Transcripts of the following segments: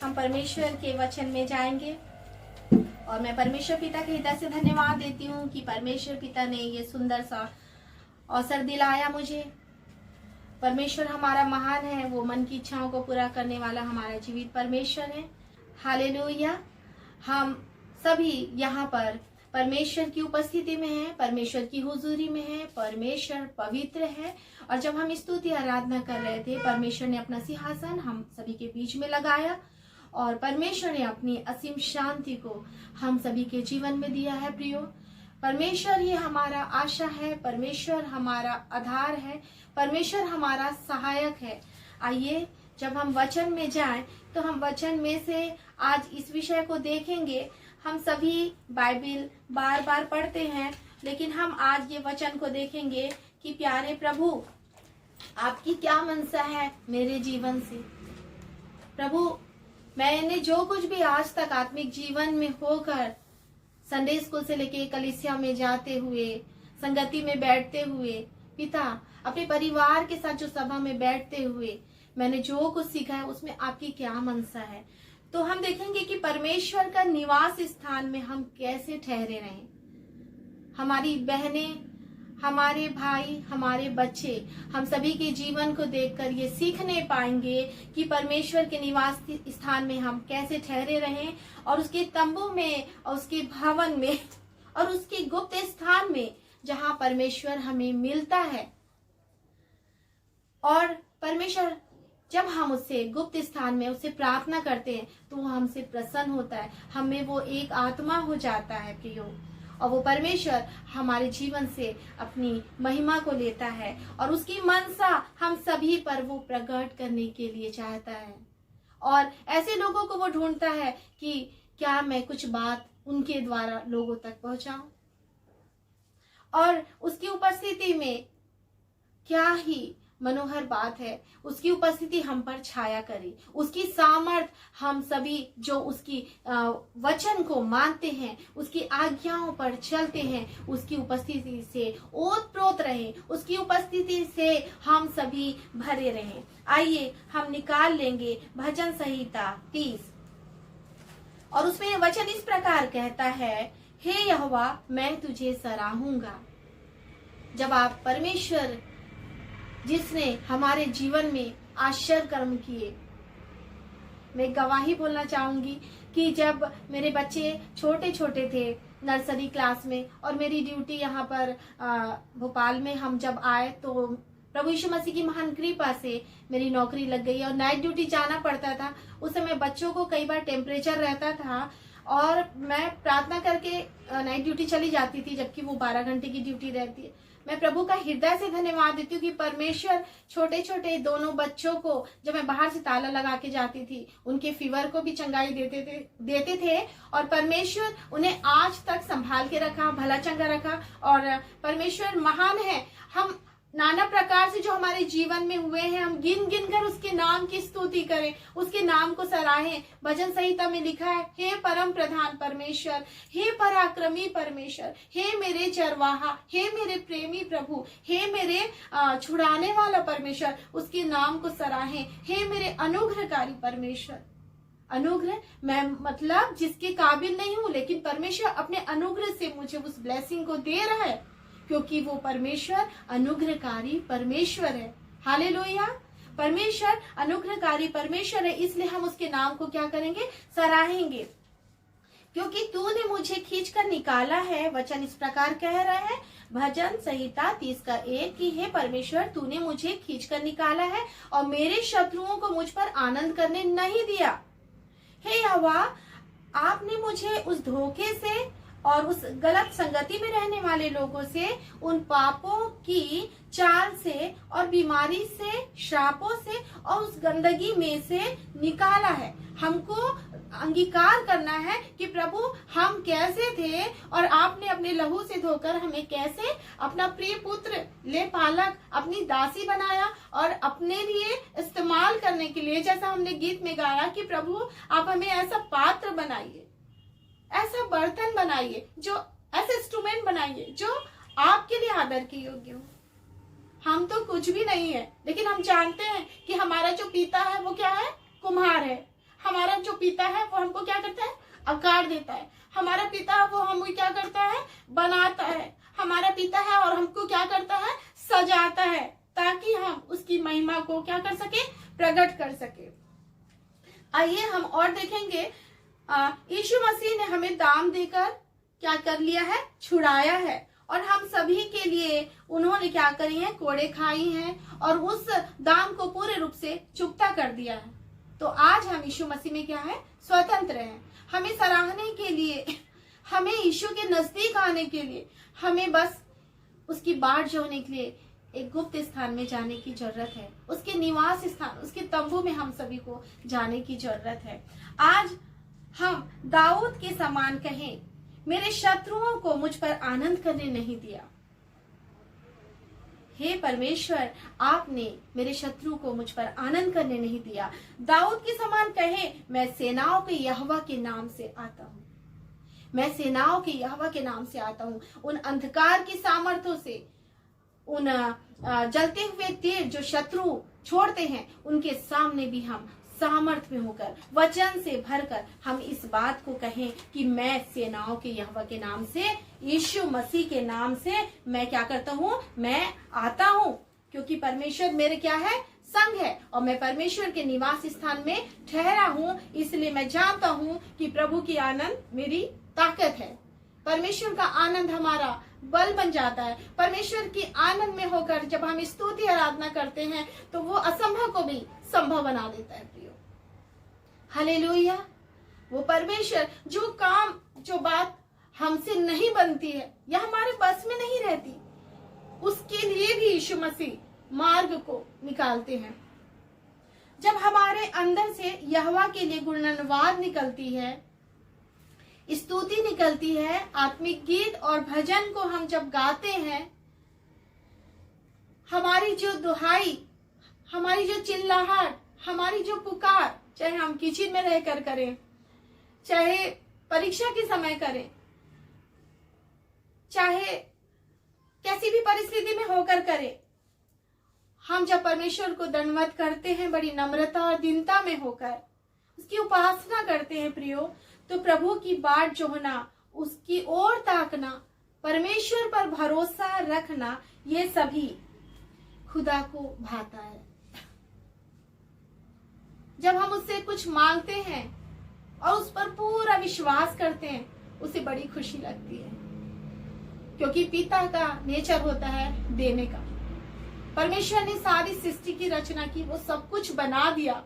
हम परमेश्वर के वचन में जाएंगे और मैं परमेश्वर पिता के हृदय से धन्यवाद देती हूँ कि परमेश्वर पिता ने ये सुंदर सा अवसर दिलाया मुझे। परमेश्वर हमारा महान है, वो मन की इच्छाओं को पूरा करने वाला हमारा जीवित परमेश्वर है। हालेलुया। हम सभी यहाँ पर परमेश्वर की उपस्थिति में हैं, परमेश्वर की हुजूरी में हैं। परमेश्वर पवित्र है और जब हम स्तुति आराधना कर रहे थे, परमेश्वर ने अपना सिंहासन हम सभी के बीच में लगाया और परमेश्वर ने अपनी असीम शांति को हम सभी के जीवन में दिया है। प्रियो, परमेश्वर ही हमारा आशा है, परमेश्वर हमारा आधार है, परमेश्वर हमारा सहायक है। आइए जब हम वचन में जाएं तो हम वचन में से आज इस विषय को देखेंगे। हम सभी बाइबल बार बार पढ़ते हैं, लेकिन हम आज ये वचन को देखेंगे कि प्यारे प्रभु, आपकी क्या मनसा है मेरे जीवन से। प्रभु, मैंने जो कुछ भी आज तक आत्मिक जीवन में होकर, संडे स्कूल से लेके कलीसिया में जाते हुए, संगति में बैठते हुए, पिता अपने परिवार के साथ जो सभा में बैठते हुए मैंने जो कुछ सीखा है, उसमें आपकी क्या मनसा है। तो हम देखेंगे कि परमेश्वर का निवास स्थान में हम कैसे ठहरे रहें। हमारी बहनें, हमारे भाई, हमारे बच्चे, हम सभी के जीवन को देखकर ये सीखने पाएंगे कि परमेश्वर के निवास स्थान में हम कैसे ठहरे रहें और उसके तंबू में और उसके भवन में और उसके गुप्त स्थान में जहां परमेश्वर हमें मिलता है। और परमेश्वर जब हम उससे गुप्त स्थान में उससे प्रार्थना करते हैं तो वो हमसे प्रसन्न होता है, हमें वो एक आत्मा हो जाता है प्रियो। और वो परमेश्वर हमारे जीवन से अपनी महिमा को लेता है और उसकी मनसा हम सभी पर वो प्रकट करने के लिए चाहता है। और ऐसे लोगों को वो ढूंढता है कि क्या मैं कुछ बात उनके द्वारा लोगों तक पहुंचाऊं। और उसकी उपस्थिति में क्या ही मनोहर बात है, उसकी उपस्थिति हम पर छाया करे, उसकी सामर्थ हम सभी जो उसकी वचन को मानते हैं, उसकी आज्ञाओं पर चलते हैं, उसकी उपस्थिति से ओतप्रोत रहे, उसकी उपस्थिति से हम सभी भरे रहें। आइए हम निकाल लेंगे भजन संहिता 30 और उसमें वचन इस प्रकार कहता है, हे यहोवा मैं तुझे सराहूंगा। जब आप परमेश्वर जिसने हमारे जीवन में आश्चर्य कर्म किए, मैं गवाही बोलना चाहूंगी कि जब मेरे बच्चे छोटे छोटे थे, नर्सरी क्लास में, और मेरी ड्यूटी यहाँ पर भोपाल में हम जब आए तो प्रभु यीशु मसीह की महान कृपा से मेरी नौकरी लग गई और नाइट ड्यूटी जाना पड़ता था। उस समय बच्चों को कई बार टेम्परेचर रहता था और मैं प्रार्थना करके नाइट ड्यूटी चली जाती थी, जबकि वो 12 घंटे की ड्यूटी रहती है। मैं प्रभु का हृदय से धन्यवाद देती हूँ कि परमेश्वर छोटे छोटे दोनों बच्चों को जब मैं बाहर से ताला लगा के जाती थी, उनके फीवर को भी चंगाई देते थे और परमेश्वर उन्हें आज तक संभाल के रखा, भला चंगा रखा। और परमेश्वर महान है। हम नाना प्रकार से जो हमारे जीवन में हुए हैं, हम गिन गिन कर उसके नाम की स्तुति करें, उसके नाम को सराहें। भजन संहिता में लिखा है, हे परम प्रधान परमेश्वर, हे पराक्रमी परमेश्वर, हे मेरे चरवाहा, हे मेरे प्रेमी प्रभु, हे मेरे छुड़ाने वाला परमेश्वर, उसके नाम को सराहें। हे मेरे अनुग्रहकारी परमेश्वर। अनुग्रह, मैं मतलब जिसके काबिल नहीं हूं, लेकिन परमेश्वर अपने अनुग्रह से मुझे उस ब्लेसिंग को दे रहा है, क्योंकि वो परमेश्वर अनुग्रहकारी परमेश्वर है। हालेलुया। परमेश्वर अनुग्रहकारी परमेश्वर है, इसलिए हम उसके नाम को क्या करेंगे? सराहेंगे। क्योंकि तूने मुझे खींचकर निकाला है। वचन इस प्रकार कह रहा है, भजन संहिता 30:1 कि हे परमेश्वर, तूने मुझे खींचकर निकाला है और मेरे शत्रुओं को मुझ पर आनंद करने नहीं दिया। हे यहोवा, आपने मुझे उस धोखे से और उस गलत संगति में रहने वाले लोगों से, उन पापों की चाल से और बीमारी से, श्रापों से और उस गंदगी में से निकाला है। हमको अंगीकार करना है कि प्रभु हम कैसे थे और आपने अपने लहू से धोकर हमें कैसे अपना प्रिय पुत्र ले पालक, अपनी दासी बनाया और अपने लिए इस्तेमाल करने के लिए, जैसा हमने गीत में गाया कि प्रभु आप हमें ऐसा पात्र बनाइए, ऐसा बर्तन बनाइए, जो ऐसे इंस्ट्रूमेंट बनाइए जो आपके लिए आदर के योग्य हो। हम तो कुछ भी नहीं है, लेकिन हम जानते हैं कि हमारा जो पिता है वो क्या है? कुम्हार है। हमारा जो पिता है वो हमको क्या करता है, आकार देता है। हमारा पिता है वो हमको क्या करता है, बनाता है। हमारा पिता है और हमको क्या करता है, सजाता है, ताकि हम उसकी महिमा को क्या कर सके, प्रकट कर सके। आइए हम और देखेंगे, यीशु मसीह ने हमें दाम देकर क्या कर लिया है, छुड़ाया है, और हम सभी के लिए उन्होंने क्या करी है, कोड़े खाई हैं, और उस दाम को पूरे रूप से चुकता कर दिया है। तो आज हम यीशु मसीह में क्या है, स्वतंत्र हैं। हमें सराहने के लिए, हमें यीशु के नजदीक आने के लिए, हमें बस उसकी बाट जोड़ने के लिए एक गुप्त स्थान में जाने की जरूरत है। उसके निवास स्थान, उसके तंबू में हम सभी को जाने की जरूरत है। आज हम दाऊद के समान कहें, मेरे शत्रुओं को मुझ पर आनंद करने नहीं दिया। हे परमेश्वर, आपने मेरे शत्रु को मुझ पर आनंद करने नहीं दिया। दाऊद के समान कहे, मैं सेनाओं के यहोवा के नाम से आता हूँ, मैं सेनाओं के यहोवा के नाम से आता हूँ। उन अंधकार की सामर्थ्यों से, उन जलते हुए तीर जो शत्रु छोड़ते हैं, उनके सामने भी हम सामर्थ में होकर, वचन से भरकर हम इस बात को कहें कि मैं सेनाओं के यहोवा के नाम से, यीशु मसीह के नाम से मैं क्या करता हूँ, मैं आता हूँ। क्योंकि परमेश्वर मेरे क्या है, संग है, और मैं परमेश्वर के निवास स्थान में ठहरा हूँ। इसलिए मैं जानता हूँ कि प्रभु की आनंद मेरी ताकत है। परमेश्वर का आनंद हमारा बल बन जाता है। परमेश्वर की आनंद में होकर जब हम स्तुति आराधना करते हैं तो वो असंभव को भी संभव बना देता है। प्रियो, हालेलुया। वो परमेश्वर जो काम, जो बात हमसे नहीं बनती है या हमारे बस में नहीं रहती, उसके लिए भी यीशु मसीह मार्ग को निकालते हैं। जब हमारे अंदर से यहोवा के लिए गुणगान निकलती है, स्तुति निकलती है, आत्मिक गीत और भजन को हम जब गाते हैं, हमारी जो दुहाई, हमारी जो चिल्लाहट, हमारी जो पुकार, चाहे हम किचन में रहकर करें, चाहे परीक्षा के समय करें, चाहे कैसी भी परिस्थिति में होकर करें, हम जब परमेश्वर को दंडवत करते हैं, बड़ी नम्रता और दीनता में होकर उसकी उपासना करते हैं प्रियो, तो प्रभु की बाट जोहना, उसकी ओर ताकना, परमेश्वर पर भरोसा रखना, ये सभी खुदा को भाता है। जब हम उससे कुछ मांगते हैं और उस पर पूरा विश्वास करते हैं, उसे बड़ी खुशी लगती है, क्योंकि पिता का नेचर होता है देने का। परमेश्वर ने सारी सृष्टि की रचना की, वो सब कुछ बना दिया,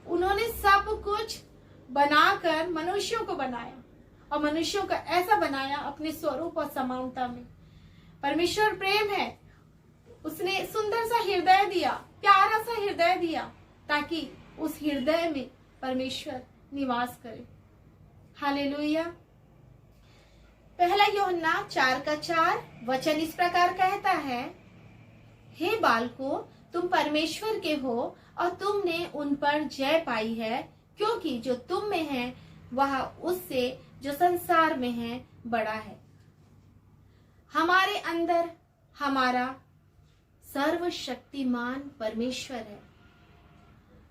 उन्होंने सब कुछ बनाकर मनुष्यों को बनाया, और मनुष्यों को ऐसा बनाया अपने स्वरूप और समानता में। परमेश्वर प्रेम है, उसने सुंदर सा हृदय दिया, प्यारा सा हृदय दिया, ताकि उस हृदय में परमेश्वर निवास करे। हालेलुया। पहला यूहन्ना 4:4 वचन इस प्रकार कहता है, हे बालकों, तुम परमेश्वर के हो और तुमने उन पर जय पाई है, क्योंकि जो तुम में है वह उससे जो संसार में है बड़ा है। हमारे अंदर हमारा सर्वशक्तिमान परमेश्वर है।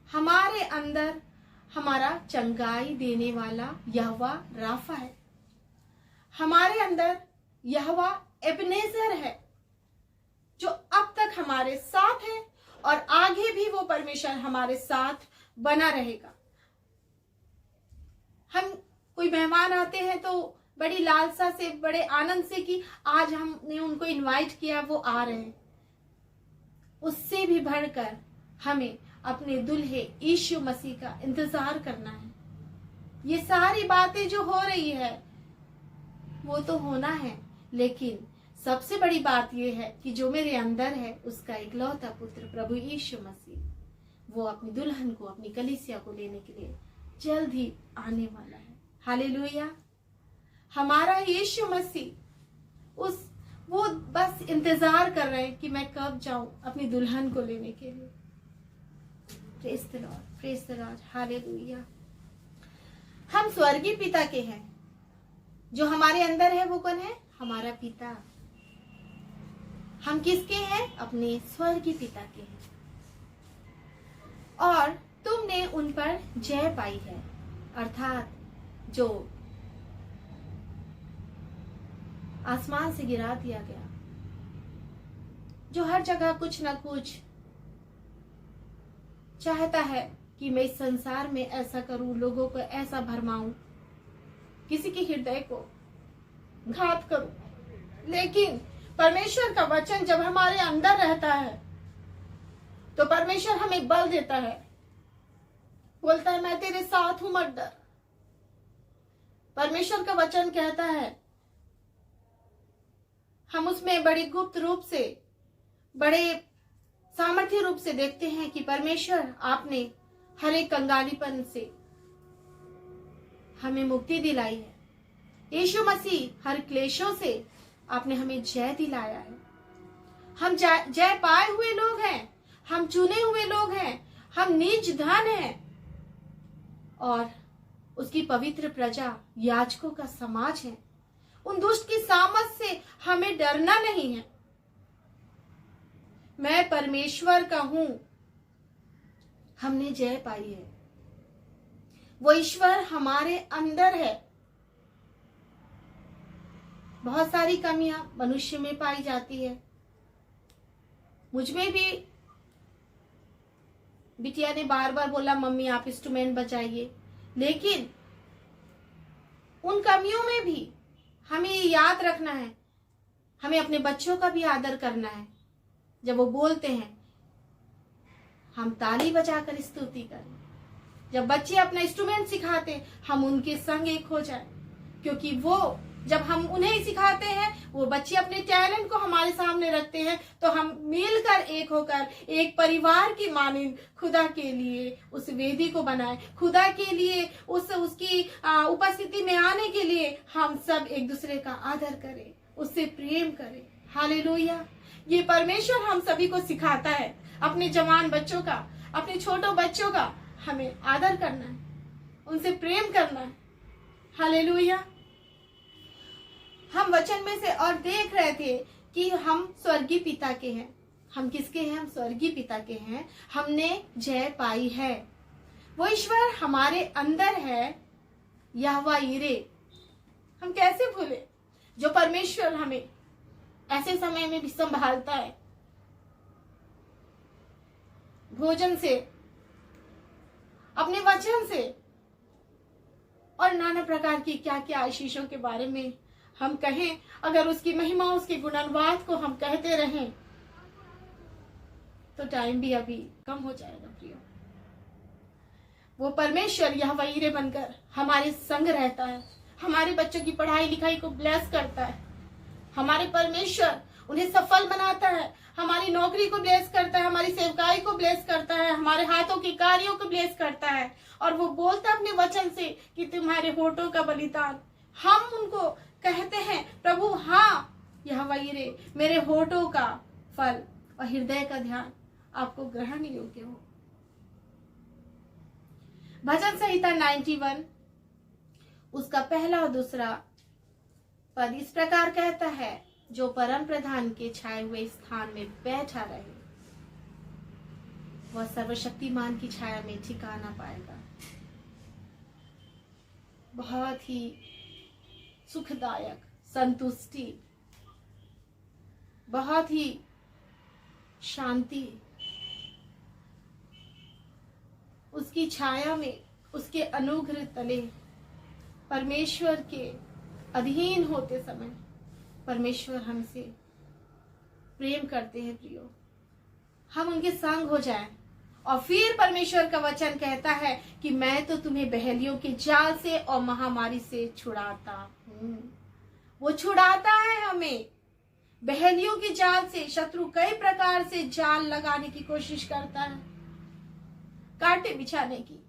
हमारे अंदर हमारा चंगाई देने वाला यहोवा राफा है। हमारे अंदर यहोवा एबनेजर है, जो अब तक हमारे साथ है और आगे भी वो परमेश्वर हमारे साथ बना रहेगा। हम कोई मेहमान आते हैं तो बड़ी लालसा से, बड़े आनंद से कि आज हमने उनको इनवाइट किया, वो आ रहे हैं। उससे भी बढ़कर हमें अपने दुल्हे यीशु मसीह का इंतजार करना है। ये सारी बातें जो हो रही है वो तो होना है, लेकिन सबसे बड़ी बात यह है कि जो मेरे अंदर है उसका इकलौता पुत्र प्रभु यीशु मसीह, वो अपनी दुल्हन को, अपनी कलीसिया को लेने के लिए जल्द ही आने वाला है। हालेलुया। हमारा यीशु मसीह वो बस इंतजार कर रहे हैं कि मैं कब जाऊं अपनी दुल्हन को लेने के लिए। Praise the Lord, praise the Lord, hallelujah. हम स्वर्गीय पिता के हैं, जो हमारे अंदर है वो कौन है? हमारा पिता। हम किसके हैं? अपने स्वर्गीय पिता के हैं। और तुमने उन पर जय पाई है, अर्थात जो आसमान से गिरा दिया गया, जो हर जगह कुछ ना कुछ चाहता है कि मैं इस संसार में ऐसा करूं, लोगों को ऐसा भरमाऊं, किसी के हृदय को घात करूं। लेकिन परमेश्वर का वचन जब हमारे अंदर रहता है तो परमेश्वर हमें बल देता है, बोलता है मैं तेरे साथ हूं, मत डर। परमेश्वर का वचन कहता है, हम उसमें बड़ी गुप्त रूप से, बड़े सामर्थ्य रूप से देखते हैं कि परमेश्वर आपने हर एक कंगालीपन से हमें मुक्ति दिलाई है। यीशु मसीह हर क्लेशों से आपने हमें जय दिलाया है। हम जय पाए हुए लोग हैं, हम चुने हुए लोग हैं, हम निज धन हैं और उसकी पवित्र प्रजा, याजकों का समाज है। उन दुष्ट की सामर्थ से हमें डरना नहीं है। मैं परमेश्वर का हूं, हमने जय पाई है। वो ईश्वर हमारे अंदर है। बहुत सारी कमियां मनुष्य में पाई जाती है, मुझमें भी। बिटिया ने बार बार बोला मम्मी आप इंस्ट्रूमेंट बजाइए, लेकिन उन कमियों में भी हमें ये याद रखना है, हमें अपने बच्चों का भी आदर करना है। जब वो बोलते हैं हम ताली बजाकर स्तुति करें, जब बच्चे अपना इंस्ट्रूमेंट सिखाते हम उनके संग एक हो जाए, क्योंकि वो जब हम उन्हें सिखाते हैं, वो बच्चे अपने टैलेंट को हमारे सामने रखते हैं, तो हम मिलकर एक होकर एक परिवार की मानिंद खुदा के लिए उस वेदी को बनाए, खुदा के लिए उसकी उपस्थिति में आने के लिए हम सब एक दूसरे का आदर करें, उससे प्रेम करें। हालेलुया। ये परमेश्वर हम सभी को सिखाता है। अपने जवान बच्चों का, अपने छोटों बच्चों का हमें आदर करना है, उनसे प्रेम करना है। हालेलुया। हम वचन में से और देख रहे थे कि हम स्वर्गीय पिता के हैं। हम किसके हैं? हम स्वर्गीय पिता के हैं। हमने जय पाई है। वो ईश्वर हमारे अंदर है, यहोवा यीरे। हम कैसे भूले? जो परमेश्वर हमें ऐसे समय में भी संभालता है, भोजन से, अपने वचन से और नाना प्रकार की क्या क्या आशीषों के बारे में हम कहें। अगर उसकी महिमा, उसके गुणानुवाद को हम कहते रहें तो टाइम भी अभी कम हो जाएगा प्रियो। वो परमेश्वर यहोवा यीरे बनकर हमारे संग रहता है, हमारे बच्चों की पढ़ाई लिखाई को ब्लेस करता है। हमारे परमेश्वर उन्हें सफल बनाता है, हमारी नौकरी को ब्लेस करता है, हमारी सेवकाई को ब्लेस करता है, हमारे हाथों के कार्यों को ब्लेस करता है। और वो बोलता है अपने वचन से कि तुम्हारे होठों का बलिदान, हम उनको कहते हैं प्रभु हाँ यहोवा यीरे, मेरे होठों का फल और हृदय का ध्यान आपको ग्रहण योग्य हो। भजन संहिता 91 उसका पहला और दूसरा पद इस प्रकार कहता है, जो परम प्रधान के छाए हुए स्थान में बैठा रहे वह सर्वशक्तिमान की छाया में ठिकाना पाएगा। बहुत ही सुखदायक संतुष्टि, बहुत ही शांति उसकी छाया में, उसके अनुग्रह तले परमेश्वर के अधीन होते समय परमेश्वर हमसे प्रेम करते हैं प्रियो। हम उनके संग हो जाएं। और फिर परमेश्वर का वचन कहता है कि मैं तो तुम्हें बहेलियों के जाल से और महामारी से छुड़ाता हूं। वो छुड़ाता है हमें बहेलियों के जाल से। शत्रु कई प्रकार से जाल लगाने की कोशिश करता है, कांटे बिछाने की,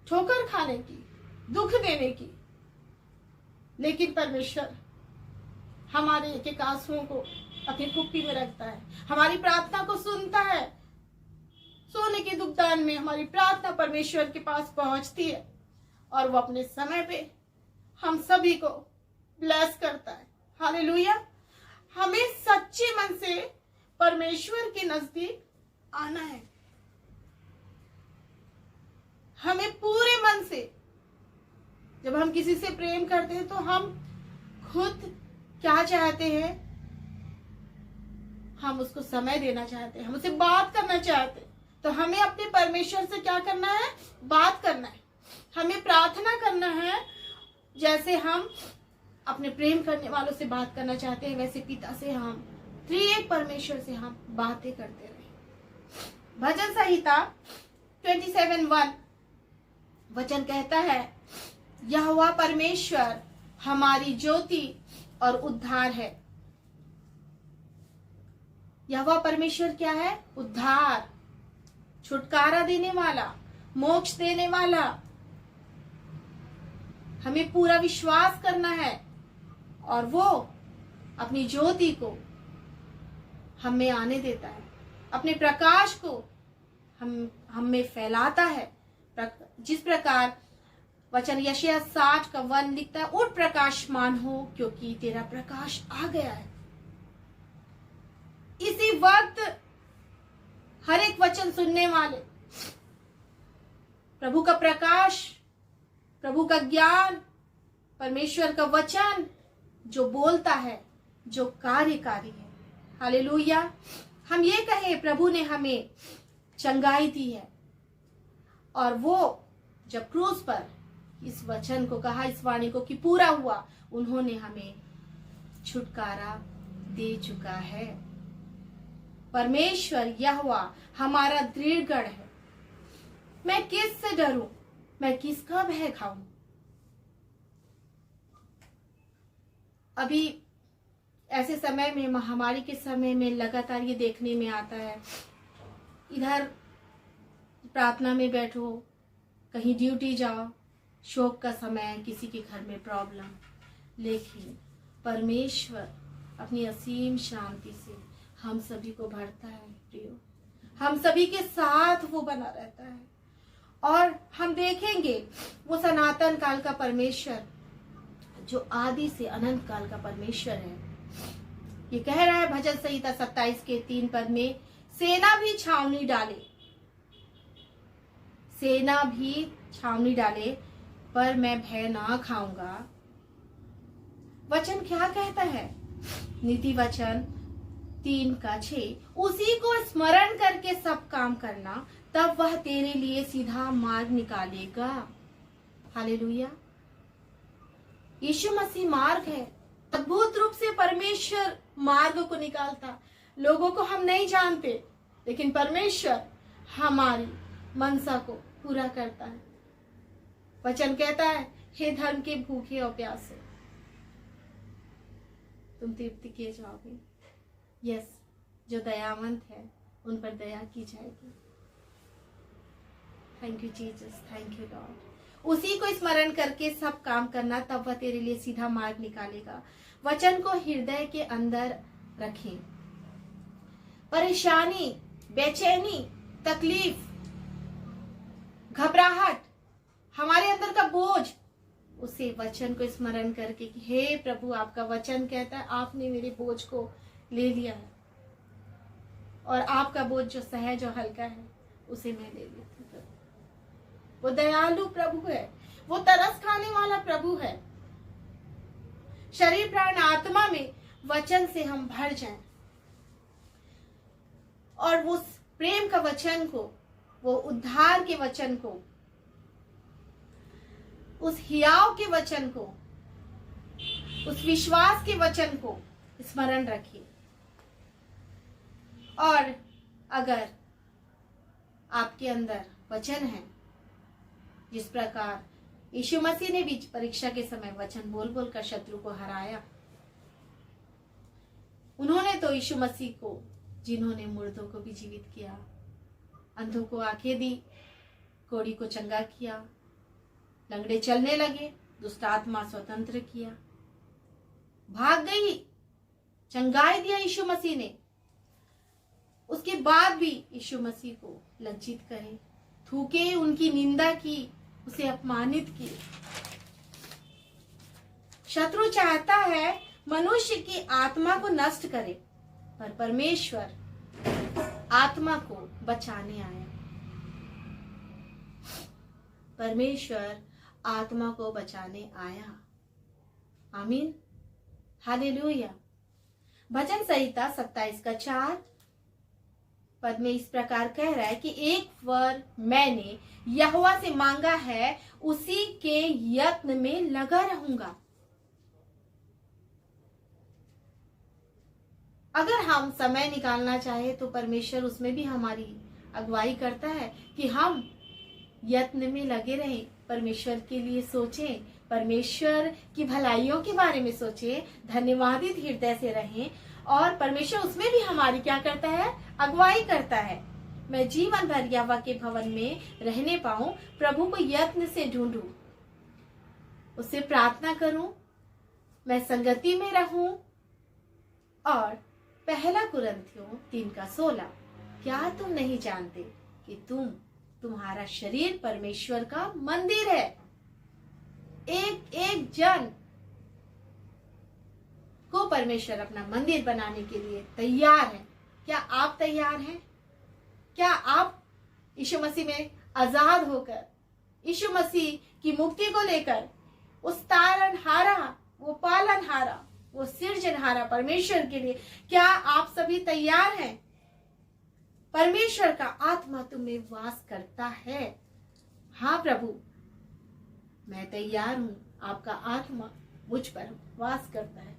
ठोकर खाने की, दुख देने की, लेकिन परमेश्वर हमारे एक एक आंसुओं को अपनी कुप्पी में रखता है, हमारी प्रार्थना को सुनता है। सोने के दुखदान में हमारी प्रार्थना परमेश्वर के पास पहुंचती है और वो अपने समय पे हम सभी को ब्लेस करता है। हालेलुया। हमें सच्चे मन से परमेश्वर के नजदीक आना है। हमें पूरे मन से, जब हम किसी से प्रेम करते हैं तो हम खुद क्या चाहते हैं, हम उसको समय देना चाहते हैं, हम उससे बात करना चाहते हैं। तो हमें अपने परमेश्वर से क्या करना है, बात करना है, हमें प्रार्थना करना है। जैसे हम अपने प्रेम करने वालों से बात करना चाहते हैं, वैसे पिता से हम, त्रिएक परमेश्वर से हम बातें करते रहे। भजन संहिता 27:1 वचन कहता है, यहोवा परमेश्वर हमारी ज्योति और उद्धार है। यहोवा परमेश्वर क्या है, उद्धार, छुटकारा देने वाला, मोक्ष देने वाला। हमें पूरा विश्वास करना है और वो अपनी ज्योति को हमें आने देता है, अपने प्रकाश को हम में फैलाता है। जिस प्रकार वचन यशायाह 60:1 लिखता है, उठ प्रकाशमान हो क्योंकि तेरा प्रकाश आ गया है। इसी वक्त हर एक वचन सुनने वाले प्रभु का प्रकाश, प्रभु का ज्ञान, परमेश्वर का वचन जो बोलता है, जो कार्यकारी है, हालेलुया। हम ये कहे प्रभु ने हमें चंगाई दी है, और वो जब क्रूस पर इस वचन को कहा, इस वाणी को कि पूरा हुआ, उन्होंने हमें छुटकारा दे चुका है। परमेश्वर यहोवा हमारा दृढ़ गढ़ है। मैं किस से डरूं, मैं किसका भय खाऊं। अभी ऐसे समय में, महामारी के समय में लगातार ये देखने में आता है, इधर प्रार्थना में बैठो, कहीं ड्यूटी जाओ, शोक का समय, किसी के घर में प्रॉब्लम, लेकिन परमेश्वर अपनी असीम शांति से हम सभी को भरता है प्रियो, हम सभी के साथ वो बना रहता है। और हम देखेंगे वो सनातन काल का परमेश्वर जो आदि से अनंत काल का परमेश्वर है। ये कह रहा है भजन संहिता 27:3 पद में, सेना भी छावनी डाले, सेना भी छावनी डाले पर मैं भय ना खाऊंगा। वचन क्या कहता है, नीति वचन 3:6, उसी को स्मरण करके सब काम करना, तब वह तेरे लिए सीधा मार्ग निकालेगा। हालेलुया। यीशु मसीह मार्ग है। अद्भुत रूप से परमेश्वर मार्ग को निकालता। लोगों को हम नहीं जानते, लेकिन परमेश्वर हमारी मनसा को पूरा करता है। वचन कहता है, हे धर्म के भूखे और प्यासे, तुम तृप्ति किए जाओगे। यस, जो दयावंत है उन पर दया की जाएगी। Thank you Jesus, thank you Lord. उसी को स्मरण करके सब काम करना, तब वह तेरे लिए सीधा मार्ग निकालेगा। वचन को हृदय के अंदर रखें। परेशानी, बेचैनी, तकलीफ, घबराहट, हमारे अंदर का बोझ, उसे वचन को स्मरण करके कि हे प्रभु, आपका वचन कहता है आपने मेरे बोझ को ले लिया है, और आपका बोझ जो सहज और हल्का है उसे मैं ले लेती हूँ। वो दयालु प्रभु है, वो तरस खाने वाला प्रभु है। शरीर प्राण आत्मा में वचन से हम भर जाएं, और वो प्रेम का वचन को, वो उद्धार के वचन को, उस हियाव के वचन को, उस विश्वास के वचन को स्मरण रखिए। और अगर आपके अंदर वचन है, जिस प्रकार यीशु मसीह ने भी परीक्षा के समय वचन बोल बोल कर शत्रु को हराया, उन्होंने तो यीशु मसीह को, जिन्होंने मुर्दों को भी जीवित किया, अंधों को आंखें दी, कोढ़ी को चंगा किया, लंगड़े चलने लगे, दुष्ट आत्मा स्वतंत्र किया, भाग गई, चंगाई दिया यीशु मसीह ने, उसके बाद भी यीशु मसीह को लज्जित करे, थूके, उनकी निंदा की, उसे अपमानित की। शत्रु चाहता है मनुष्य की आत्मा को नष्ट करे, पर परमेश्वर आत्मा को बचाने आया। परमेश्वर आत्मा को बचाने आया। आमीन, हालेलुया। भजन संहिता 27:4 पद में इस प्रकार कह रहा है कि एक वर मैंने यहोवा से मांगा है, उसी के यत्न में लगा रहूंगा। अगर हम समय निकालना चाहे तो परमेश्वर उसमें भी हमारी अगुवाई करता है कि हम यत्न में लगे रहें, परमेश्वर के लिए सोचें, परमेश्वर की भलाइयों के बारे में सोचें, धन्यवादित हृदय से रहें, और परमेश्वर उसमें भी हमारी क्या करता है, अगुवाई करता है। मैं जीवन भर यहोवा के भवन में रहने पाऊं, प्रभु को यत्न से ढूंढूं, उससे प्रार्थना करूं, मैं संगति में रहूं। और पहला कुरिन्थियों 3:16, क्या तुम नहीं जानते कि तुम्हारा शरीर परमेश्वर का मंदिर है? एक एक जन को परमेश्वर अपना मंदिर बनाने के लिए तैयार है। क्या आप तैयार हैं? क्या आप यीशु मसीह में आजाद होकर, यीशु मसीह की मुक्ति को लेकर, उस तारनहारा, वो पालनहारा, वो सृजनहारा परमेश्वर के लिए क्या आप सभी तैयार हैं? परमेश्वर का आत्मा तुम में वास करता है। हाँ प्रभु, मैं तैयार हूं, आपका आत्मा मुझ पर वास करता है।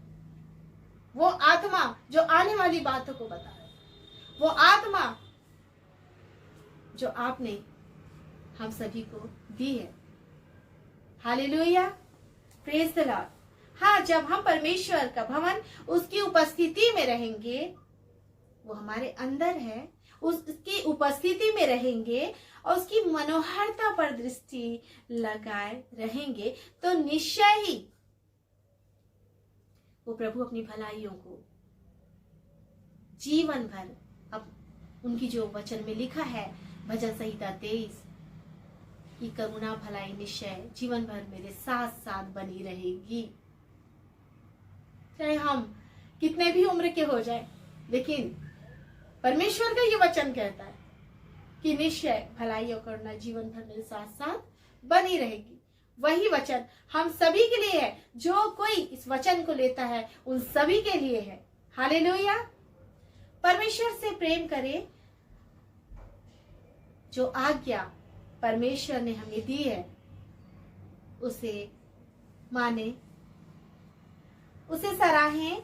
वो आत्मा जो आने वाली बातों को बता रहा है, वो आत्मा जो आपने हम सभी को दी है। Hallelujah, praise the Lord. हाँ, जब हम परमेश्वर का भवन, उसकी उपस्थिति में रहेंगे, वो हमारे अंदर है, उसकी उपस्थिति में रहेंगे और उसकी मनोहरता पर दृष्टि लगाए रहेंगे, तो निश्चय ही वो प्रभु अपनी भलाइयों को जीवन भर, अब उनकी जो वचन में लिखा है भजन संहिता 23 की करुणा भलाई निश्चय जीवन भर मेरे साथ साथ बनी रहेगी। चाहे हम कितने भी उम्र के हो जाए, लेकिन परमेश्वर का ये वचन कहता है कि निश्चय भलाई और करुणा जीवन भर मेरे साथ साथ बनी रहेगी। वही वचन हम सभी के लिए है। जो कोई इस वचन को लेता है उन सभी के लिए है। हालेलुया। परमेश्वर से प्रेम करें। जो आज्ञा परमेश्वर ने हमें दी है उसे माने, उसे सराहें,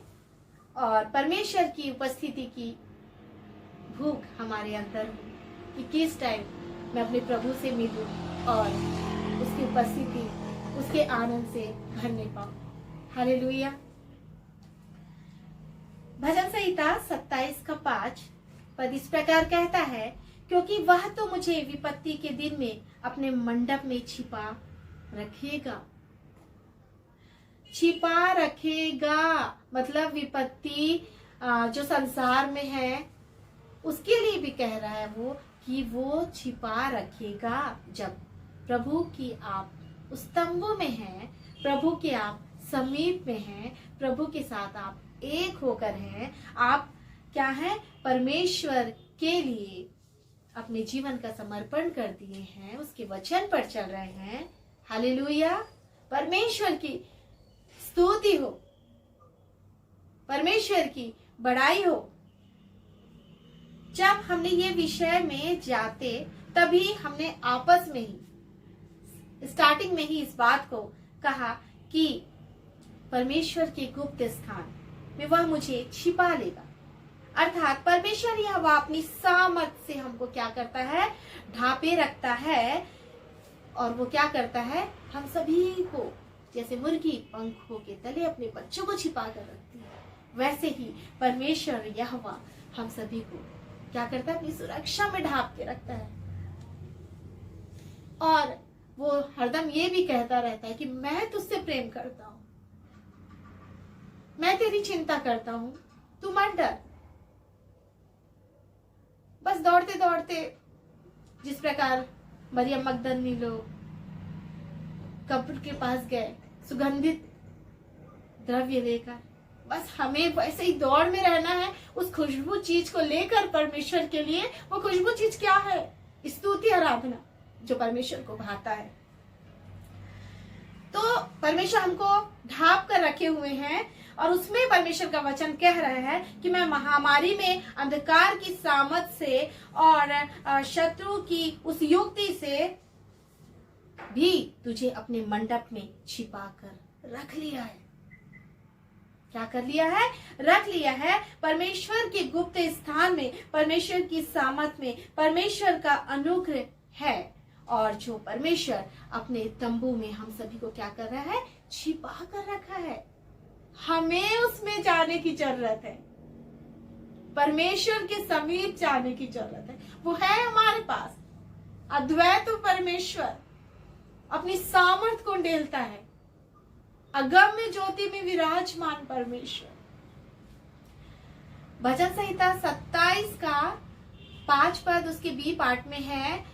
और परमेश्वर की उपस्थिति की भूख हमारे अंदर हो कि किस टाइम मैं अपने प्रभु से मिलूं और उसकी उपस्थिति, उसके आनंद से भरने पाऊं। हालेलुया। भजन संहिता 27:5 पद इस प्रकार कहता है, क्योंकि वह तो मुझे विपत्ति के दिन में अपने मंडप में छिपा रखेगा। छिपा रखेगा मतलब विपत्ति जो संसार में है उसके लिए भी कह रहा है वो कि वो छिपा रखेगा। जब प्रभु की आप उस तंबू में हैं, प्रभु के आप समीप में हैं, प्रभु के साथ आप एक होकर हैं, आप क्या हैं, परमेश्वर के लिए अपने जीवन का समर्पण कर दिए हैं, उसके वचन पर चल रहे हैं। हालेलुया। परमेश्वर की स्तुति हो, परमेश्वर की बड़ाई हो। जब हमने ये विषय में जाते तभी हमने आपस में ही स्टार्टिंग में ही इस बात को कहा कि परमेश्वर के गुप्त स्थान में वह मुझे छिपा लेगा। अर्थात परमेश्वर यह वह अपनी सामर्थ से हमको क्या करता है, ढांपे रखता है। और वो क्या करता है, हम सभी को जैसे मुर्गी पंखों के तले अपने बच्चों को छिपा कर रखती है, वैसे ही परमेश्वर यह वह हम सभी को क्या करता है, अपनी सुरक्षा में ढांप के रखता है। और वो हरदम ये भी कहता रहता है कि मैं तुझसे प्रेम करता हूं, मैं तेरी चिंता करता हूं, तू मत डर। बस दौड़ते दौड़ते जिस प्रकार मरियम मगदलिनी लोग कब्र के पास गए सुगंधित द्रव्य लेकर, बस हमें वैसे ही दौड़ में रहना है उस खुशबू चीज को लेकर परमेश्वर के लिए। वो खुशबू चीज क्या है, स्तुति आराधना जो परमेश्वर को भाता है। परमेश्वर हमको ढाप कर रखे हुए हैं और उसमें परमेश्वर का वचन कह रहा है कि मैं महामारी में अंधकार की सामत से और शत्रु की उस युक्ति से भी तुझे अपने मंडप में छिपा कर रख लिया है। क्या कर लिया है? रख लिया है। परमेश्वर के गुप्त स्थान में, परमेश्वर की सामत में परमेश्वर का अनुग्रह है और जो परमेश्वर अपने तंबू में हम सभी को क्या कर रहा है? छिपा कर रखा है। हमें उसमें जाने की जरूरत है, परमेश्वर के समीप जाने की जरूरत है। वो है हमारे पास। अद्वैत परमेश्वर अपनी सामर्थ को डेलता है। अगम्य ज्योति में विराजमान परमेश्वर। भजन संहिता 27 का 5 पद उसके बी पार्ट में है,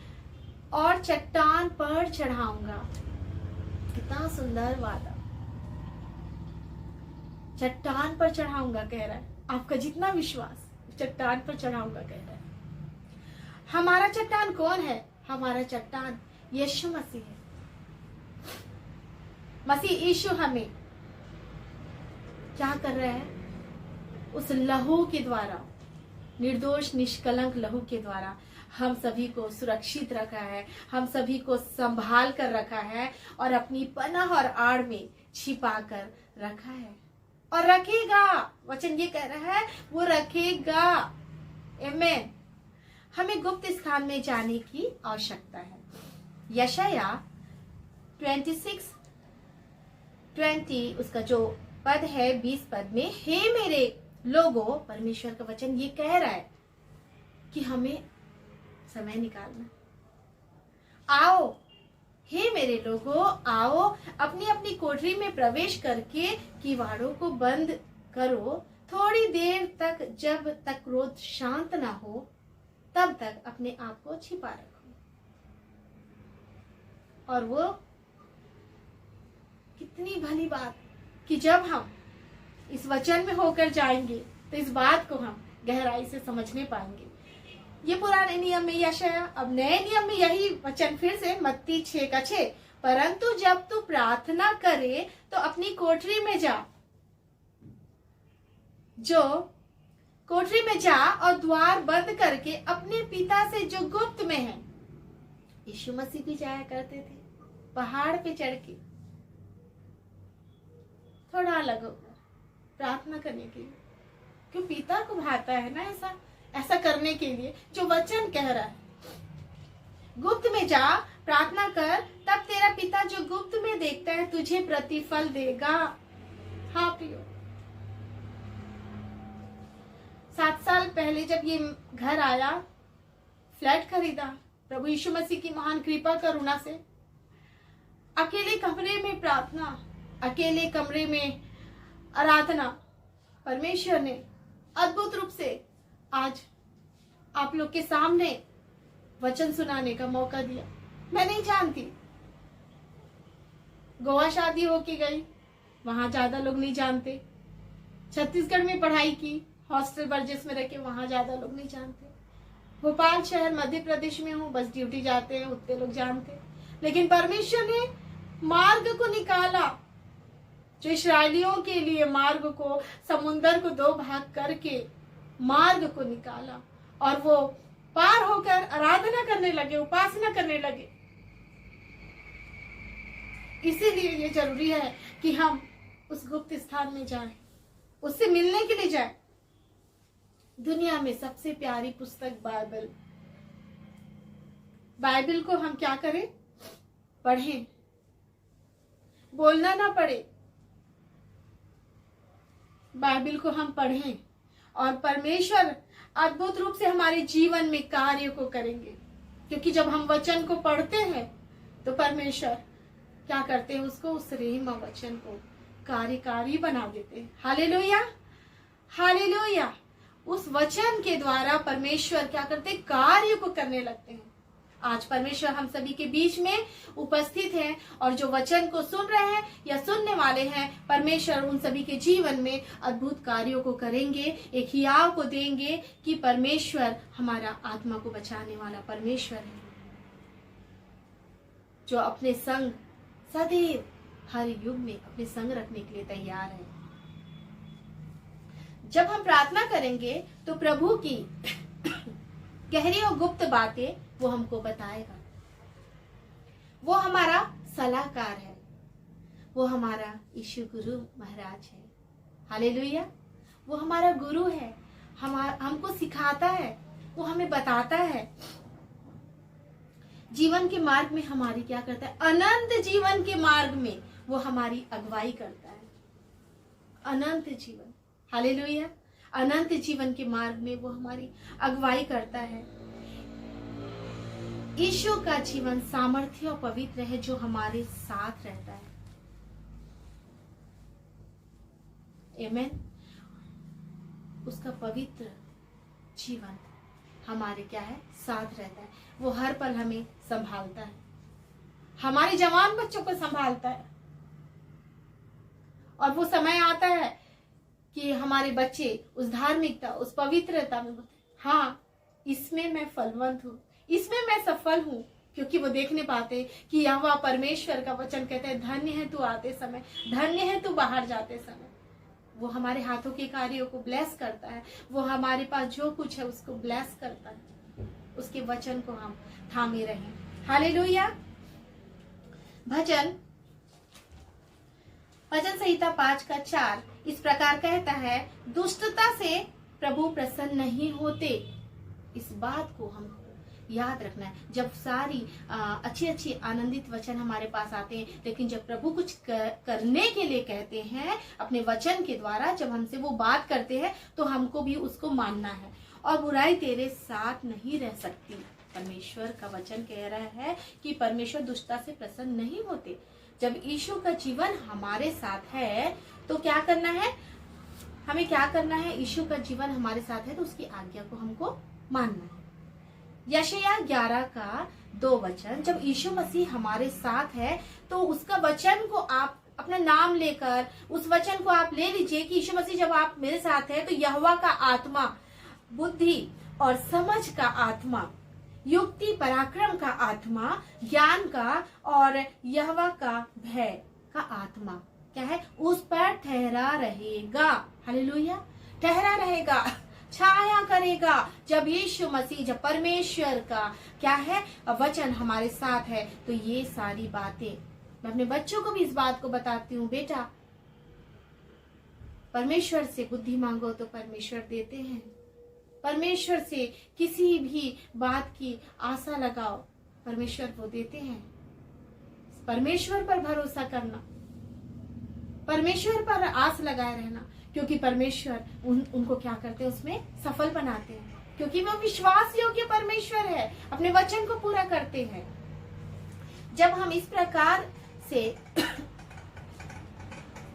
और चट्टान पर चढ़ाऊंगा। कितना सुंदर वादा। चट्टान पर चढ़ाऊंगा कह रहा है। आपका जितना विश्वास, चट्टान पर चढ़ाऊंगा कह रहा है। हमारा चट्टान कौन है? हमारा चट्टान यीशु मसीह है। मसीह यीशु हमें क्या कर रहा है? उस लहू के द्वारा, निर्दोष निष्कलंक लहू के द्वारा हम सभी को सुरक्षित रखा है, हम सभी को संभाल कर रखा है और अपनी पनाह और आड़ में छिपा कर रखा है और रखेगा। वचन ये कह रहा है वो रखेगा। आमीन। हमें गुप्त स्थान में जाने की आवश्यकता है। यशाया 26:20 उसका जो पद है 20 पद में, हे मेरे लोगों, परमेश्वर का वचन ये कह रहा है कि हमें समय निकालना। आओ, हे मेरे लोगों, आओ, अपनी अपनी कोठरी में प्रवेश करके किवाड़ों को बंद करो। थोड़ी देर तक, जब तक क्रोध शांत ना हो तब तक अपने आप को छिपा रखो। और वो कितनी भली बात कि जब हम इस वचन में होकर जाएंगे तो इस बात को हम गहराई से समझने पाएंगे। ये पुराने नियम में यशाया, अब नए नियम में यही वचन फिर से मत्ती 6:6, परंतु जब तू प्रार्थना करे तो अपनी कोठरी में जा, जो कोठरी में जा और द्वार बंद करके अपने पिता से जो गुप्त में है। यीशु मसीह भी जाया करते थे पहाड़ पे चढ़ के, थोड़ा अलग होकर प्रार्थना करने के लिए, क्यों पिता को भाता है ना ऐसा करने के लिए जो वचन कह रहा है। गुप्त में जा, प्रार्थना कर, तब तेरा पिता जो गुप्त में देखता है तुझे प्रतिफल देगा। हाँ प्रियो, 7 साल पहले जब ये घर आया, फ्लैट खरीदा, प्रभु यीशु मसीह की महान कृपा करुणा से अकेले कमरे में प्रार्थना, अकेले कमरे में आराधना, परमेश्वर ने अद्भुत रूप से आज आप लोग के सामने वचन सुनाने का मौका दिया। मैं नहीं जानती, गोवा शादी होके गई, वहां ज्यादा लोग नहीं जानते। छत्तीसगढ़ में पढ़ाई की, हॉस्टल बर्जेस में रह के, वहां ज्यादा लोग नहीं जानते। भोपाल शहर मध्य प्रदेश में हूँ, बस ड्यूटी जाते हैं, उतने लोग जानते। लेकिन परमेश्वर ने मार्ग को निकाला, जो इस्राएलियों के लिए मार्ग को, समुन्दर को 2 भाग करके मार्ग को निकाला और वो पार होकर आराधना करने लगे, उपासना करने लगे। इसीलिए ये जरूरी है कि हम उस गुप्त स्थान में जाएं, उससे मिलने के लिए जाएं। दुनिया में सबसे प्यारी पुस्तक बाइबल को हम क्या करें? पढ़ें, बोलना ना पड़े, बाइबल को हम पढ़ें और परमेश्वर अद्भुत रूप से हमारे जीवन में कार्य को करेंगे। क्योंकि जब हम वचन को पढ़ते हैं तो परमेश्वर क्या करते हैं? उसको, उस रेमा वचन को कार्यकारी बना देते हैं। Hallelujah, hallelujah. उस वचन के द्वारा परमेश्वर क्या करते? कार्य को करने लगते हैं। आज परमेश्वर हम सभी के बीच में उपस्थित है और जो वचन को सुन रहे हैं या सुनने वाले हैं, परमेश्वर उन सभी के जीवन में अद्भुत कार्यों को करेंगे, एक हियाव को देंगे कि परमेश्वर हमारा आत्मा को बचाने वाला परमेश्वर है, जो अपने संग सदैव हर युग में अपने संग रखने के लिए तैयार है। जब हम प्रार्थना करेंगे तो प्रभु की गहरी और गुप्त बातें वो हमको बताएगा। वो हमारा सलाहकार है, वो हमारा यीशु गुरु महाराज है। हालेलुया। वो हमारा गुरु है, हमको सिखाता है, वो हमें बताता है। जीवन के मार्ग में हमारी क्या करता है, अनंत जीवन के मार्ग में वो हमारी अगुवाई करता है। अनंत जीवन, हालेलुया, अनंत जीवन के मार्ग में वो हमारी अगुवाई करता है। यीशु का जीवन सामर्थ्य और पवित्र है जो हमारे साथ रहता है। आमीन। उसका पवित्र जीवन हमारे क्या है, साथ रहता है। वो हर पल हमें संभालता है, हमारे जवान बच्चों को संभालता है। और वो समय आता है कि हमारे बच्चे उस धार्मिकता, उस पवित्रता में बोलते हैं, हाँ इसमें मैं फलवंत हूँ, इसमें मैं सफल हूँ, क्योंकि वो देखने पाते कि यहोवा परमेश्वर का वचन कहता है, धन्य है तू आते समय, धन्य है तू बाहर जाते समय। वो हमारे हाथों के कार्यों को ब्लेस करता है, वो हमारे पास जो कुछ है उसको ब्लेस करता है। उसके वचन को हम थामे रहें। हालेलुया। भजन संहिता 5:4 इस प्रकार कहता है, दुष्टता से प्रभु प्रसन्न नहीं होते। इस बात को हमको याद रखना है। जब सारी अच्छी आनंदित वचन हमारे पास आते हैं, लेकिन जब प्रभु कुछ करने के लिए कहते हैं अपने वचन के द्वारा, जब हमसे वो बात करते हैं तो हमको भी उसको मानना है। और बुराई तेरे साथ नहीं रह सकती। परमेश्वर का वचन कह रहा है कि परमेश्वर दुष्टता से प्रसन्न नहीं होते। जब यीशु का जीवन हमारे साथ है तो क्या करना है, हमें क्या करना है, यीशु का जीवन हमारे साथ है तो उसकी आज्ञा को हमको मानना है। यशायाह 11:2 जब यीशु मसीह हमारे साथ है तो उसका वचन को आप अपना नाम लेकर उस वचन को आप ले लीजिए कि यीशु मसीह जब आप मेरे साथ है तो यहोवा का आत्मा, बुद्धि और समझ का आत्मा, युक्ति पराक्रम का आत्मा, ज्ञान का और यहोवा का भय का आत्मा क्या है, उस पर ठहरा रहेगा। हालेलुया। ठहरा रहेगा, छाया करेगा। जब यीशु मसीह, जब परमेश्वर का क्या है वचन हमारे साथ है तो ये सारी बातें, मैं अपने बच्चों को भी इस बात को बताती हूँ, बेटा परमेश्वर से बुद्धि मांगो तो परमेश्वर देते हैं। परमेश्वर से किसी भी बात की आशा लगाओ, परमेश्वर वो देते हैं। परमेश्वर पर भरोसा करना, परमेश्वर पर आस लगाए रहना, क्योंकि परमेश्वर उनको क्या करते हैं, उसमें सफल बनाते हैं, क्योंकि वो विश्वास योग्य परमेश्वर है, अपने वचन को पूरा करते हैं। जब हम इस प्रकार से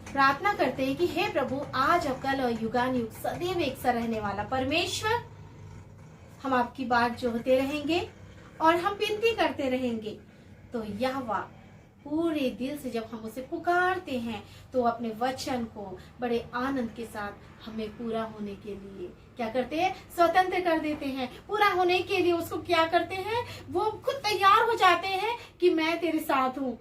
प्रार्थना करते हैं कि हे प्रभु आज और कल और युगानुयुग सदैव एक सा रहने वाला परमेश्वर, हम आपकी बात जो होते रहेंगे और हम विनती करते रहेंगे, तो यहोवा पूरे दिल से जब हम उसे पुकारते हैं तो अपने वचन को बड़े आनंद के साथ हमें पूरा होने के लिए क्या करते हैं, स्वतंत्र कर देते हैं। पूरा होने के लिए उसको क्या करते हैं, वो खुद तैयार हो जाते हैं कि मैं तेरे साथ हूँ।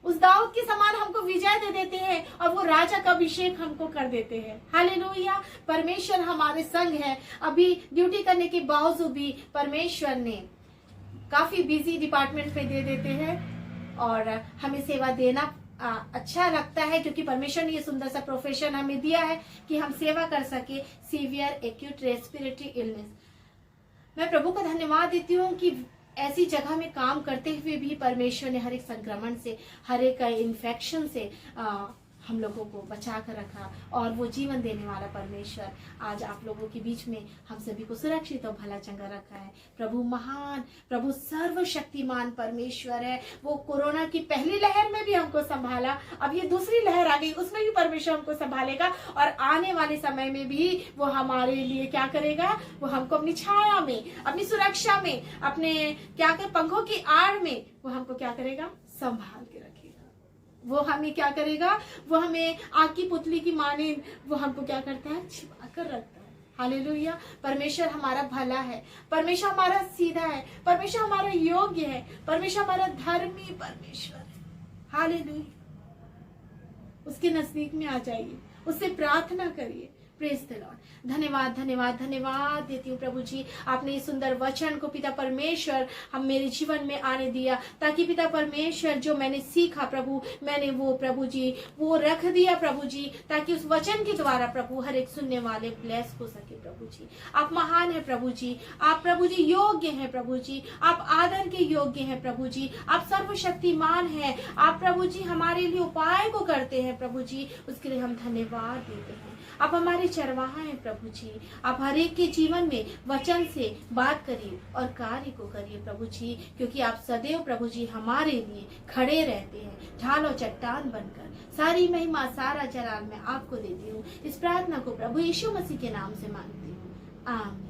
उस दाऊद के समान हमको विजय दे देते हैं और वो राजा का अभिषेक हमको कर देते हैं। हालेलुया। परमेश्वर हमारे संग है। अभी ड्यूटी करने के बावजूद भी परमेश्वर ने काफी बिजी डिपार्टमेंट में दे देते हैं और हमें सेवा देना अच्छा लगता है, क्योंकि परमेश्वर ने ये सुंदर सा प्रोफेशन हमें दिया है कि हम सेवा कर सके, सीवियर एक्यूट रेस्पिरेटरी इलनेस। मैं प्रभु का धन्यवाद देती हूँ कि ऐसी जगह में काम करते हुए भी परमेश्वर ने हर एक संक्रमण से, हर एक इन्फेक्शन से हम लोगों को बचा कर रखा, और वो जीवन देने वाला परमेश्वर आज आप लोगों के बीच में हम सभी को सुरक्षित और भला चंगा रखा है। प्रभु महान, प्रभु सर्वशक्तिमान परमेश्वर है। वो कोरोना की पहली लहर में भी हमको संभाला, अब ये दूसरी लहर आ गई, उसमें भी परमेश्वर हमको संभालेगा, और आने वाले समय में भी वो हमारे लिए क्या करेगा, वो हमको अपनी छाया में, अपनी सुरक्षा में, अपने क्या कर पंखों की आड़ में वो हमको क्या करेगा, संभाल के रखेगा। वो हमें क्या करेगा, वो हमें आग की पुतली की माने वो हमको क्या करता है, छिपा कर रखता है। हालेलुया। परमेश्वर हमारा भला है, परमेश्वर हमारा सीधा है, परमेश्वर हमारा योग्य है, परमेश्वर हमारा धर्मी परमेश्वर है। हालेलुया। उसके नजदीक में आ जाइए, उससे प्रार्थना करिए। Praise the Lord. धन्यवाद धन्यवाद धन्यवाद देती हूँ प्रभु जी, आपने इस सुंदर वचन को पिता परमेश्वर हम मेरे जीवन में आने दिया, ताकि पिता परमेश्वर जो मैंने सीखा प्रभु, मैंने वो प्रभु जी वो रख दिया प्रभु जी, ताकि उस वचन के द्वारा प्रभु हर एक सुनने वाले ब्लेस हो सके प्रभु जी। आप महान है प्रभु जी, आप प्रभु जी योग्य हैं प्रभु जी, आप आदर के योग्य हैं प्रभु जी, आप सर्वशक्तिमान हैं, आप प्रभु जी हमारे लिए उपाय को करते हैं प्रभु जी, उसके लिए हम धन्यवाद देते हैं। आप हमारे चरवाहा हैं प्रभु जी, आप हर एक के जीवन में वचन से बात करिए और कार्य को करिए प्रभु जी, क्योंकि आप सदैव प्रभु जी हमारे लिए खड़े रहते हैं, ढाल और चट्टान बनकर। सारी महिमा सारा जलाल मैं आपको देती हूँ। इस प्रार्थना को प्रभु यीशु मसीह के नाम से मांगती हूँ, आमीन।